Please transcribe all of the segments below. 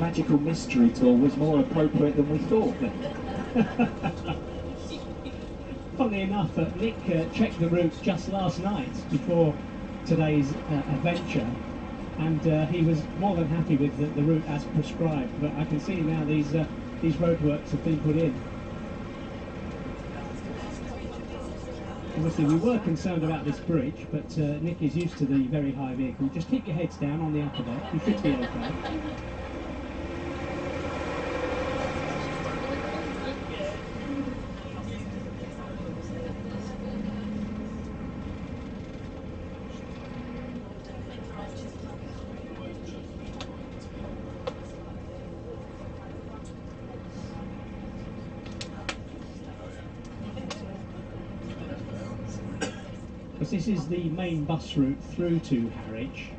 magical mystery tour was more appropriate than we thought. Funnily enough, Nick checked the route just last night before today's adventure, and he was more than happy with the route as prescribed. But I can see now these roadworks have been put in. Obviously, we were concerned about this bridge, but Nick is used to the very high vehicle. Just keep your heads down on the upper deck. You should be okay. This is the main bus route through to Harwich,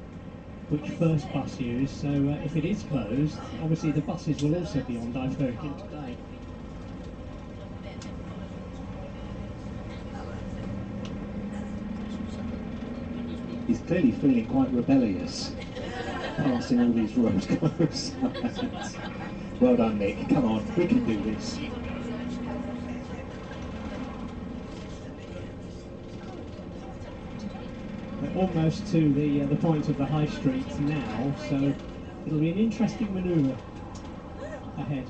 which first bus used, so if it is closed, obviously the buses will also be on diversion today. He's clearly feeling quite rebellious, passing all these road close. Well done, Nick. Come on, we can do this. Almost to the point of the high street now, so it'll be an interesting manoeuvre ahead.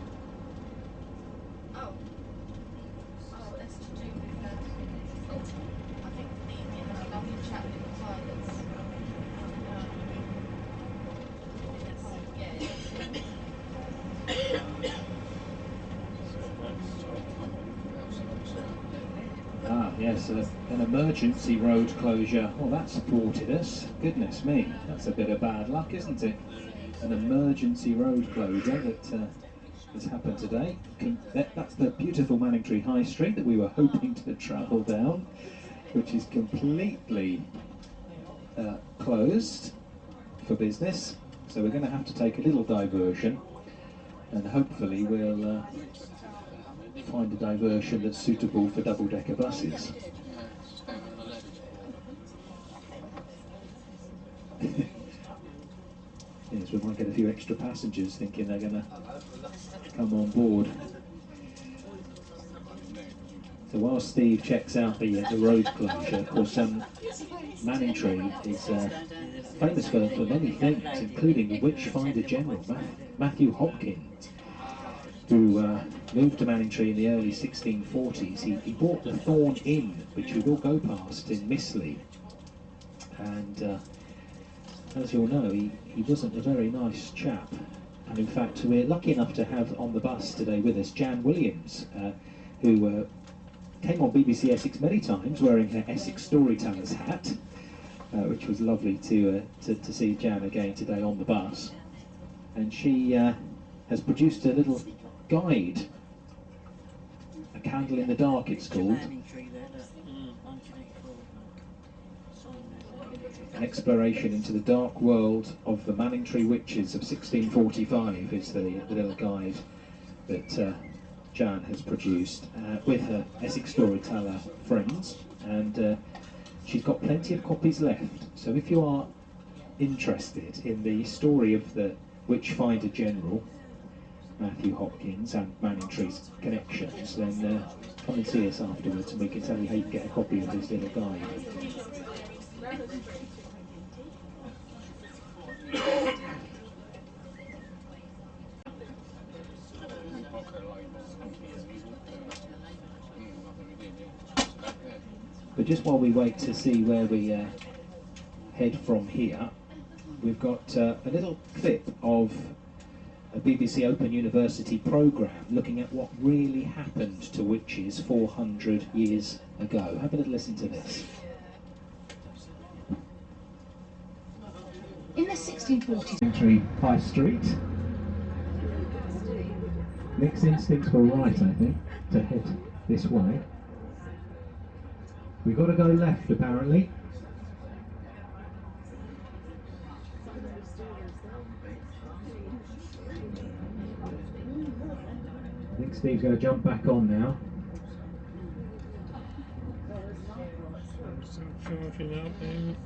That's to do with I think the lovely chap with the pilots. Ah, yes, an emergency road closure. Well, that supported us. Goodness me, that's a bit of bad luck, isn't it? An emergency road closure that has happened today. That's the beautiful Manningtree High Street that we were hoping to travel down, which is completely closed for business. So we're going to have to take a little diversion, and hopefully we'll find a diversion that's suitable for double-decker buses. Yes, we might get a few extra passengers thinking they're going to come on board. So while Steve checks out the road closure, of course, Manningtree is famous for many things, including the Witchfinder General, Matthew Hopkins, who moved to Manningtree in the early 1640s. He bought the Thorn Inn, which we will go past in Missley, and as you'll know, he wasn't a very nice chap. And in fact, we're lucky enough to have on the bus today with us Jan Williams, who came on BBC Essex many times wearing her Essex Storytellers hat, which was lovely to see Jan again today on the bus. And she has produced a little guide, A Candle in the Dark it's called. An exploration into the dark world of the Manningtree witches of 1645 is the little guide that Jan has produced with her Essex Storyteller friends, and she's got plenty of copies left. So if you are interested in the story of the Witchfinder General, Matthew Hopkins, and Manningtree's connections, then come and see us afterwards and we can tell you how you can get a copy of this little guide. But just while we wait to see where we head from here, we've got a little clip of a BBC Open University programme looking at what really happened to witches 400 years ago. Have a little listen to this. In the 1640s, Manningtree High Street. Nick's instincts were right, I think, to head this way. We've got to go left, apparently. I think Steve's going to jump back on now. Charging up then.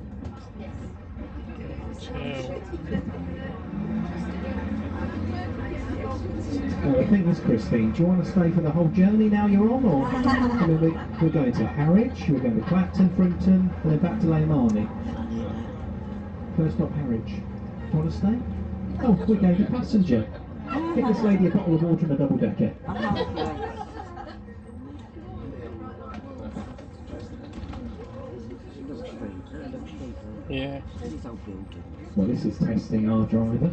Well, the thing is, Christine, do you want to stay for the whole journey now you're on, or I mean, we're going to Harwich, we're going to Clacton, Frinton, and then back to Layer Marney. First stop Harwich. Do you want to stay? Oh, we're going to passenger. Get this lady a bottle of water and a double decker. Yeah. Well, this is testing our driver.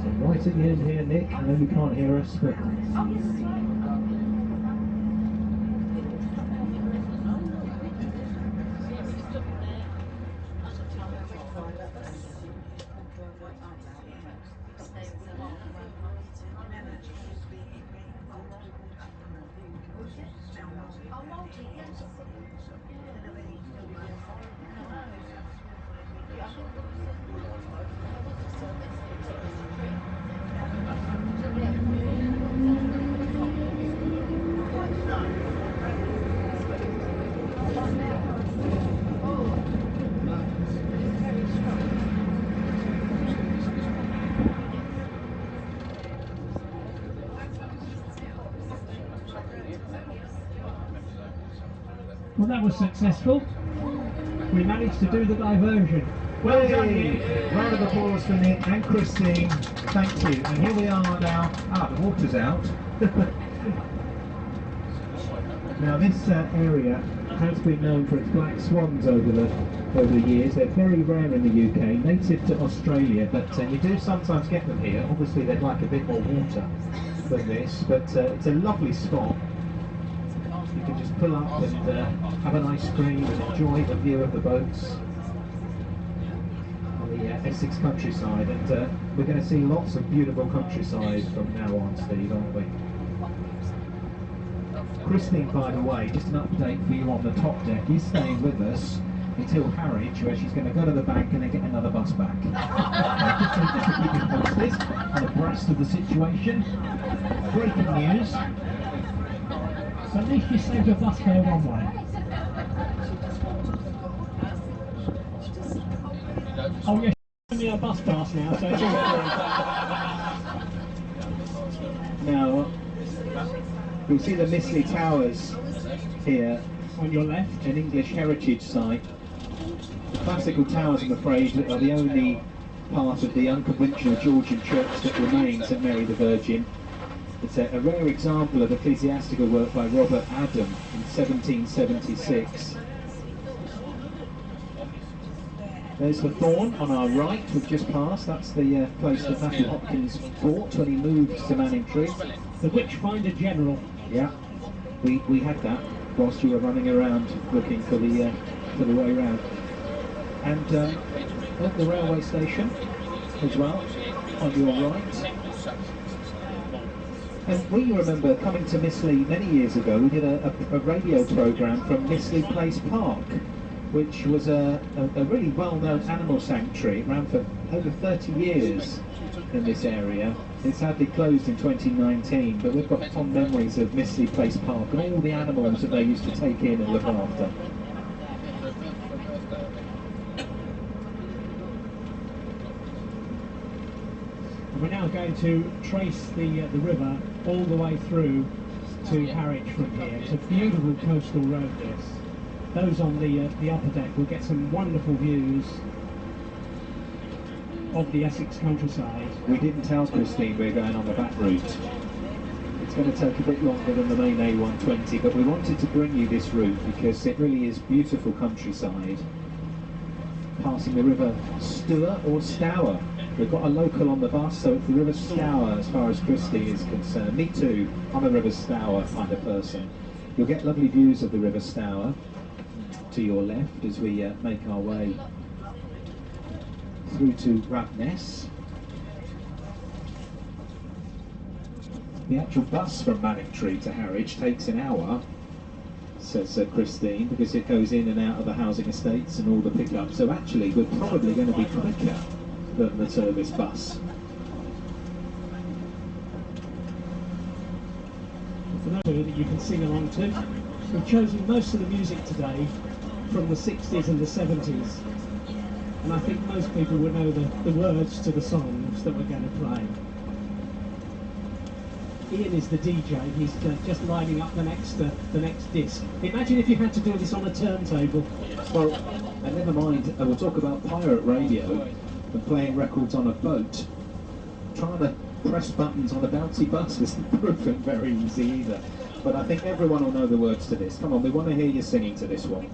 So right at the end here, Nick. I know you can't hear us, but Well, that was successful. We managed to do the diversion. Well done, Nick. round of applause for Nick and Christine. Thank you. And here we are now. Ah, the water's out. Now this area has been known for its black swans over the years. They're very rare in the UK, native to Australia, but you do sometimes get them here. Obviously they'd like a bit more water than this, but it's a lovely spot. You can just pull up and have an ice cream and enjoy the view of the boats on the Essex countryside, and we're going to see lots of beautiful countryside from now on, Steve, aren't we? Christine, by the way, just an update for you on the top deck, is staying with us until Harwich, where she's going to go to the bank and then get another bus back. Just to keep you posted and abreast of the situation. Breaking news. So at least you saved your bus fare one way. Oh, you're showing me a bus pass now, so it's all Now, you'll see the Mistley Towers here, on your left. an English heritage site. The classical towers, I'm afraid, are the only part of the unconventional Georgian church that remains at Mary the Virgin. It's a rare example of ecclesiastical work by Robert Adam in 1776. There's the Thorn on our right, we've just passed. That's the place that Matthew Hopkins bought when he moved to Manningtree. The Witchfinder General. Yeah, we had that whilst you were running around looking for the way round. And at the railway station as well, on your right. And we remember coming to Mistley many years ago. We did a radio programme from Mistley Place Park, which was a really well-known animal sanctuary. It ran for over 30 years in this area. It sadly closed in 2019, but we've got fond memories of Mistley Place Park and all the animals that they used to take in and look after. We're now going to trace the river all the way through to Harwich from here. It's a beautiful coastal road, this. Those on the upper deck will get some wonderful views of the Essex countryside. We didn't tell Christine we're going on the back route. It's going to take a bit longer than the main A120, but we wanted to bring you this route because it really is beautiful countryside. Passing the river Stour or Stour. We've got a local on the bus, so it's the River Stour as far as Christine is concerned. Me too, I'm a River Stour kind of person. You'll get lovely views of the River Stour to your left as we make our way through to Radness. The actual bus from Manningtree to Harwich takes an hour, says Christine, because it goes in and out of the housing estates and all the pickups. So actually we're probably going to be quicker than the service bus. For those that you can sing along to, we've chosen most of the music today from the 60s and the 70s, and I think most people would know the words to the songs that we're going to play. Ian is the DJ, he's just lining up the next disc. Imagine if you had to do this on a turntable. Well, and never mind, we'll talk about pirate radio and playing records on a boat. Trying to press buttons on a bouncy bus isn't proven very easy either. But I think everyone will know the words to this. Come on, we want to hear you singing to this one.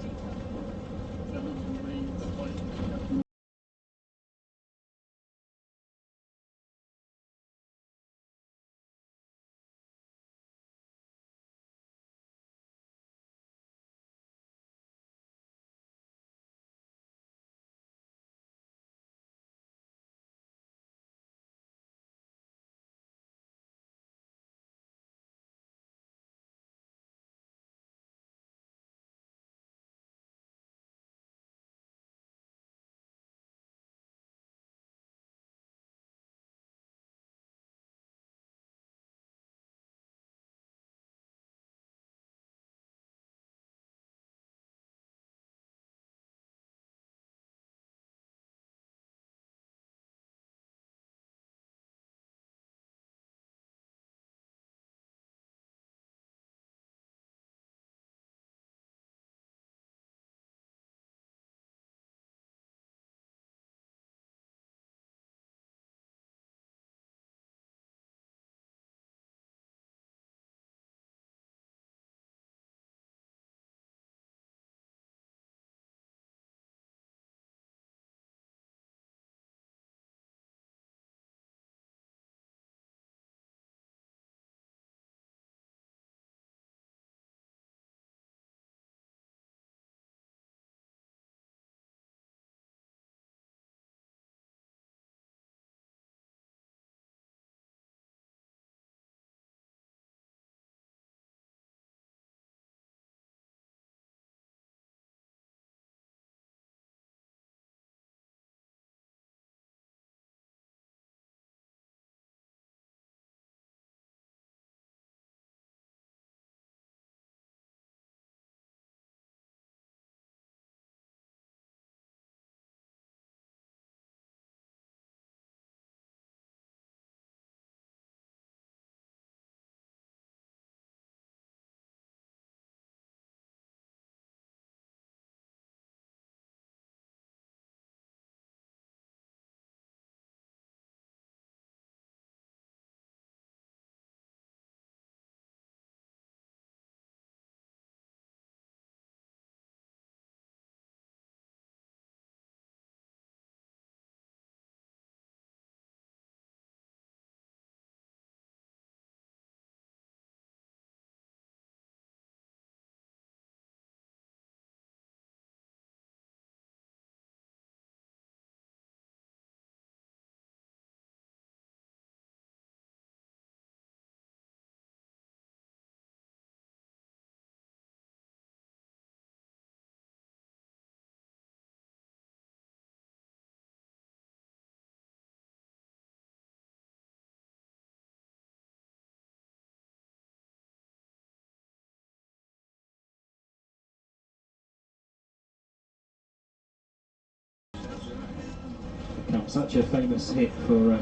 Such a famous hit for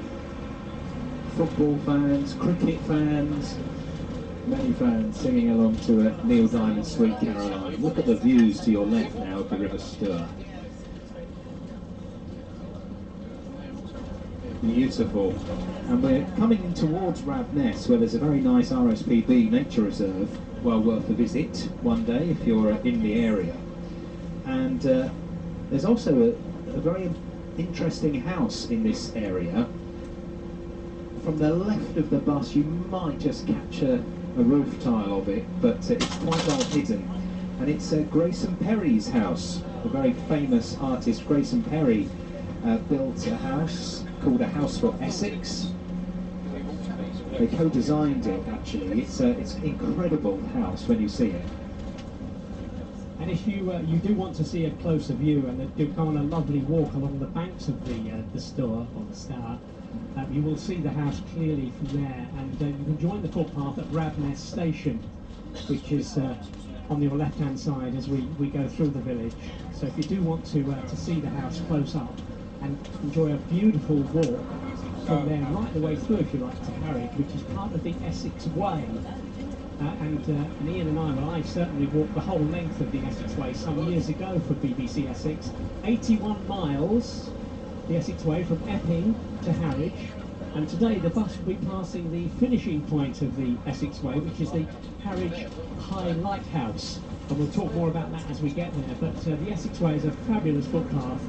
football fans, cricket fans, many fans singing along to Neil Diamond's Sweet Caroline. Look at the views to your left now of the River Stour. Beautiful. And we're coming in towards Rabness, where there's a very nice RSPB nature reserve, well worth a visit one day if you're in the area. And there's also a very interesting house in this area. From the left of the bus you might just catch a roof tile of it, but it's quite well hidden, and it's Grayson Perry's house. The very famous artist Grayson Perry built a house called A House for Essex. They co-designed it actually. It's an incredible house when you see it. And if you do want to see a closer view and do go on a lovely walk along the banks of the Stour or the Stour, you will see the house clearly from there, and you can join the footpath at Radness Station, which is on your left-hand side as we go through the village. So if you do want to see the house close up and enjoy a beautiful walk from there right the way through, if you like, to Harwich, which is part of the Essex Way. And Ian and I certainly walked the whole length of the Essex Way some years ago for BBC Essex. 81 miles, the Essex Way from Epping to Harwich. And today the bus will be passing the finishing point of the Essex Way, which is the Harwich High Lighthouse. And we'll talk more about that as we get there. But the Essex Way is a fabulous footpath.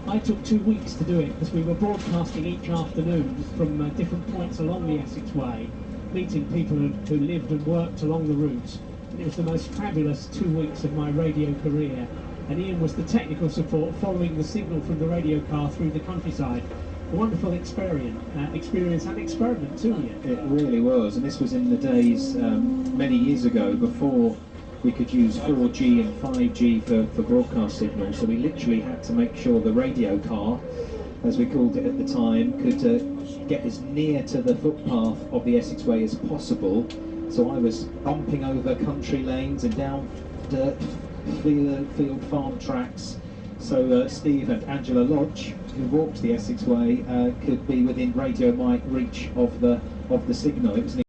I took 2 weeks to do it because we were broadcasting each afternoon from different points along the Essex Way, meeting people who lived and worked along the route. And it was the most fabulous 2 weeks of my radio career. And Ian was the technical support, following the signal from the radio car through the countryside. A wonderful experience and experiment too, Ian. It really was, and this was in the days many years ago before we could use 4G and 5G for broadcast signals, so we literally had to make sure the radio car, as we called it at the time, could get as near to the footpath of the Essex Way as possible. So I was bumping over country lanes and down dirt field farm tracks, so Steve and Angela Lodge, who walked the Essex Way, could be within radio mic reach of the signal. It was an